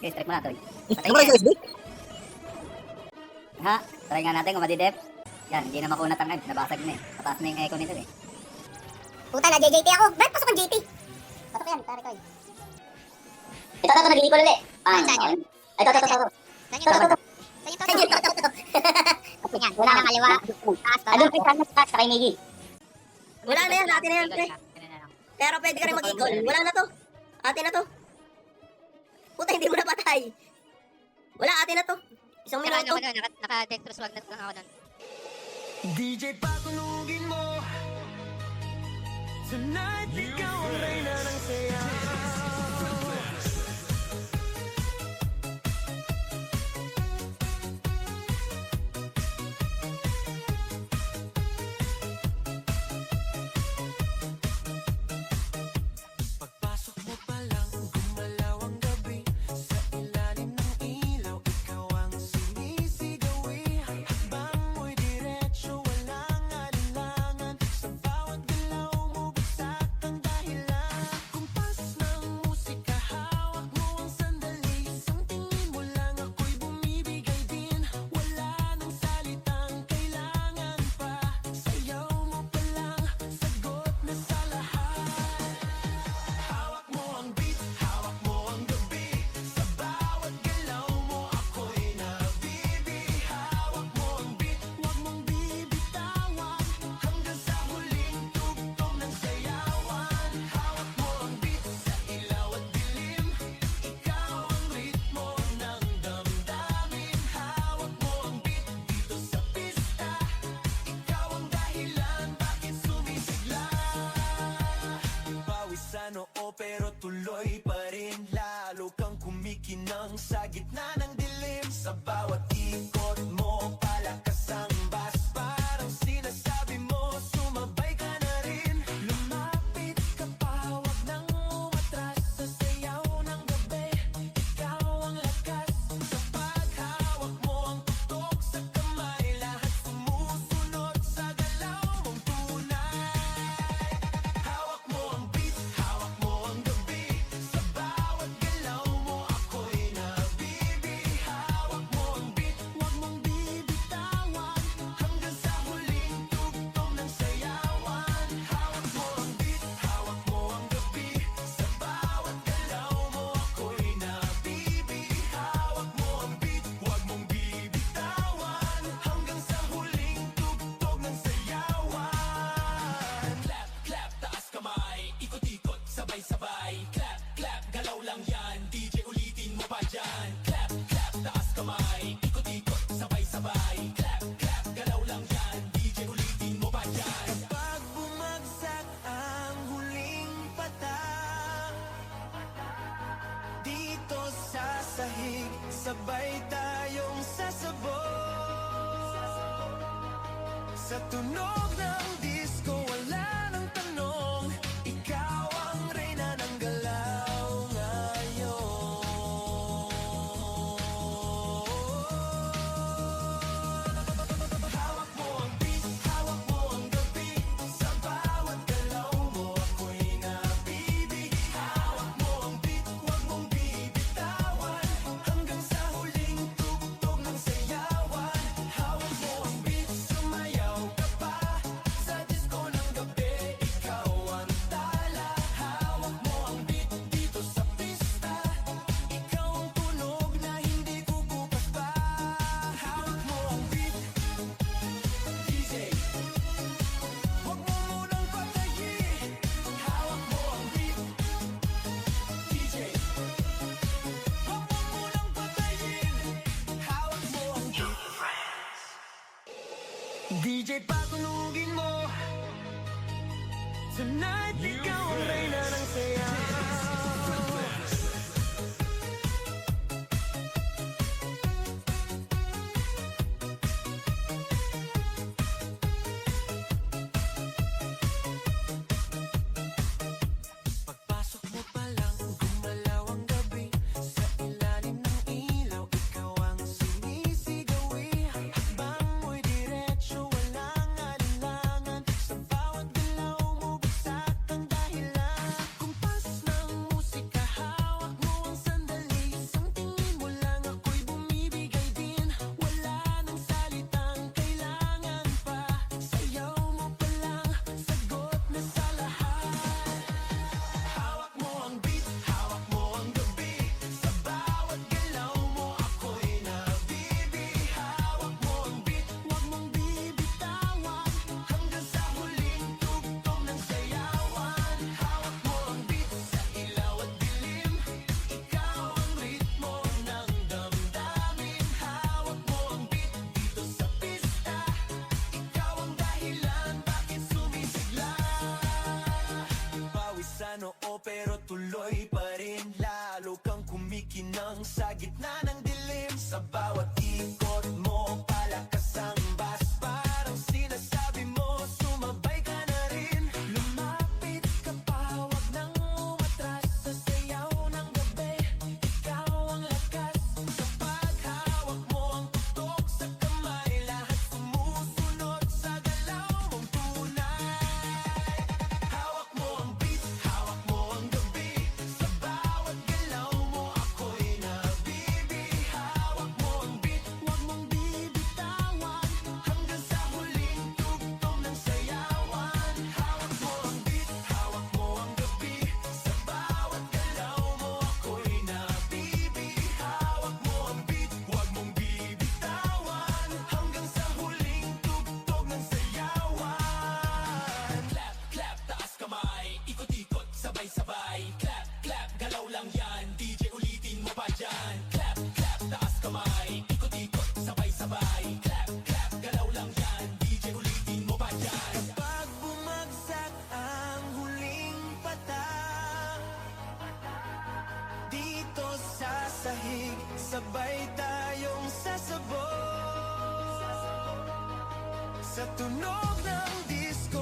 Okay, strike mo na, Toy. Patay Ano ba na sa SB? Ha? Try nga natin kung madidep. Yan, hindi na makunat ang end. Nabasag na eh. Mataas na yung echo nito eh. Puta na, JJT ako. Brad, pasok ang JT. Pasok yan, pare ko. Ito, nag-equal ulit. Saan yan? Ito. Saan yung toto? Saan yung toto? Yan, wala nang kaliwa. Taas, Adun kay Carlos Tax, kay Miggy. Wala na yan, atin na yan, pre. Pero pwede ka rin mag-equal. Wala na to. Atin na to. Puta, hindi mo na patay. Wala, atin na to. Isang minuto. Naka-dextrose wag na lang ako nun. DJ patulugin mo. Tonight ikaw ang reyna ng saya. Pagpasok mo pa lang, gumalaw ang gabi. Sa ilalim ng ilaw, ikaw ang sinisigawi. Hakbang mo'y diretsyo, walang alinlangan. Sa bawat galaw mo, bagsak ang dahilan. Kumpas ng musika, hawak mo ang sandali. Isang tingin mo lang, ako'y bumibigay din. Wala nang salitang kailangan pa. Sayaw mo pa lang, sagot na sa lahat. Hawak mo ang beat, hawak mo ang gabi. Sa bawat galaw mo, ako'y nabibi. Hawak mo ang beat, huwag mong bibitawan. Hanggang sa huling tugtog ng sayawan. Hawak mo ang beat, sa ilaw at dilim. Ikaw ang ritmo ng damdamin. Hawak mo ang beat, dito sa pista. Ikaw ang dahilan, bakit sumisigla. Pawisan oo pero tuloy pa rin. Lalo kang kumikinang sa gitna ng dilim. Sa bawat ikot mo, palakas ang bas. Parang sinasabi mo, sumabay ka na rin. Lumapit ka pa, wag nang umatras. Sa sayaw ng gabi, ikaw ang lakas. Sa paghawak mo ang tutok sa kamay, lahat sumusunod sa galaw mong tunay. Hawak mo ang beat, hawak mo ang gabi. Sa bawat galaw mo, ako'y nabibi. Hawak mo ang beat, huwag mong bibitawan. Hanggang sa huling tugtog ng sayawan. Hawak mo ang beat, hawak mo ang gabi. Sa bawat galaw mo, ako'y nabibi. Hawak mo ang beat, huwag mong bibitawan. Hanggang sa huling tugtog ng sayawan. Clap, clap, taas kamay. Ikot-ikot, sabay-sabay. Clap, clap, galaw lang yan. DJ ulitin mo pa dyan. Clap, clap, taas kamay. Ikot-ikot, sabay-sabay. Clap, clap, galaw lang yan. DJ ulitin mo pa dyan. Kapag bumagsak ang huling patak, dito sa sahig, sabay tayong sasabog. Sa tunog ng disco, wala nang tanong. Ikaw ang reyna ng galaw ngayon. Hawak mo ang beat, hawak mo ang gabi. Sa bawat galaw mo, ako'y nabibi. Hawak mo ang beat, huwag mong bibitawan. Hanggang sa huling tugtog ng sayawan. Hawak mo ang beat, sumayaw ka pa. Sa disco ng gabi, ikaw ang tala. Hawak mo ang beat, dito sa pista. Ikaw ang tunog na hindi kukupas pa. Hawak mo ang beat, DJ. Huwag mo munang patayin. Hawak mo ang beat, DJ. Huwag mo munang patayin. Hawak mo ang beat. DJ patulugin mo. Tonight ikaw ang reyna ng saya. Pagpasok mo pa lang, gumalaw ang gabi. Sa ilalim ng ilaw, ikaw ang sinisigawi. Hakbang mo'y diretsyo, walang alinlangan. Sa bawat galaw mo, bagsak ang dahilan. Kumpas sahig, sabay tayong sasabog sa tunog ng disco